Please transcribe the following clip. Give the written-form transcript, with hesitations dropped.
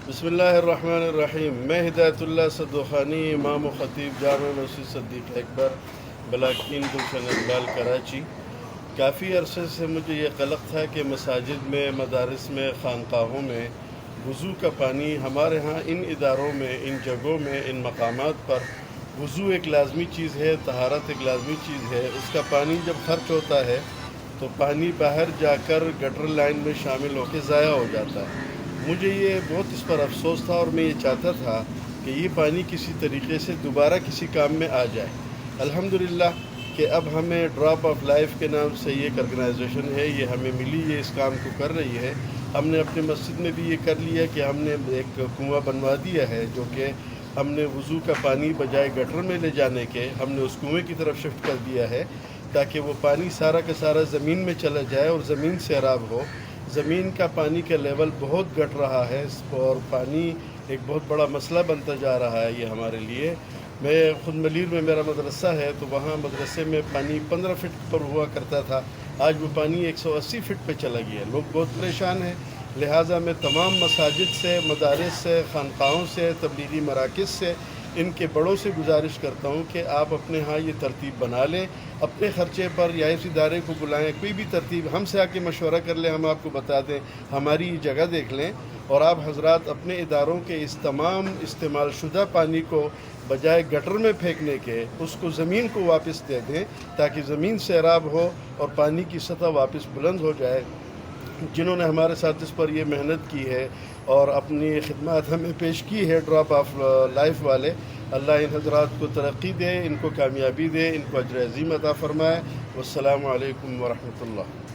بسم اللہ الرحمن الرحیم۔ میں ہدایت اللہ صدوخانی، امام و خطیب جامع مسجد صدیق اکبر، بلاک 3 گلشن اقبال، کراچی۔ کافی عرصے سے مجھے یہ قلق تھا کہ مساجد میں، مدارس میں، خانقاہوں میں وضو کا پانی، ہمارے ہاں ان اداروں میں، ان جگہوں میں، ان مقامات پر وضو ایک لازمی چیز ہے، طہارت ایک لازمی چیز ہے۔ اس کا پانی جب خرچ ہوتا ہے تو پانی باہر جا کر گٹر لائن میں شامل ہو کے ضائع ہو جاتا ہے۔ مجھے یہ بہت اس پر افسوس تھا اور میں یہ چاہتا تھا کہ یہ پانی کسی طریقے سے دوبارہ کسی کام میں آ جائے۔ الحمدللہ کہ اب ہمیں ڈراپ آف لائف کے نام سے یہ ایک آرگنائزیشن ہے، یہ ہمیں ملی، یہ اس کام کو کر رہی ہے۔ ہم نے اپنے مسجد میں بھی یہ کر لیا کہ ہم نے ایک کنواں بنوا دیا ہے، جو کہ ہم نے وضو کا پانی بجائے گٹر میں لے جانے کے ہم نے اس کنویں کی طرف شفٹ کر دیا ہے، تاکہ وہ پانی سارا کا سارا زمین میں چلا جائے اور زمین سیراب ہو۔ زمین کا پانی کا لیول بہت گھٹ رہا ہے اور پانی ایک بہت بڑا مسئلہ بنتا جا رہا ہے یہ ہمارے لیے۔ میں خود ملیر میں میرا مدرسہ ہے، تو وہاں مدرسے میں پانی 15 فٹ پر ہوا کرتا تھا، آج وہ پانی 180 فٹ پہ چلا گیا۔ لوگ بہت پریشان ہیں، لہٰذا میں تمام مساجد سے، مدارس سے، خانقاہوں سے، تبلیغی مراکز سے، ان کے بڑوں سے گزارش کرتا ہوں کہ آپ اپنے ہاں یہ ترتیب بنا لیں، اپنے خرچے پر یا اس ادارے کو بلائیں، کوئی بھی ترتیب ہم سے آ کے مشورہ کر لیں، ہم آپ کو بتا دیں، ہماری یہ جگہ دیکھ لیں، اور آپ حضرات اپنے اداروں کے اس تمام استعمال شدہ پانی کو بجائے گٹر میں پھینکنے کے اس کو زمین کو واپس دے دیں، تاکہ زمین سیراب ہو اور پانی کی سطح واپس بلند ہو جائے۔ جنہوں نے ہمارے ساتھ اس پر یہ محنت کی ہے اور اپنی خدمات ہمیں پیش کی ہے ڈراپ آف لائف والے، اللہ ان حضرات کو ترقی دے، ان کو کامیابی دے، ان کو اجر عظیم عطا فرمائے۔ والسلام علیکم ورحمۃ اللہ۔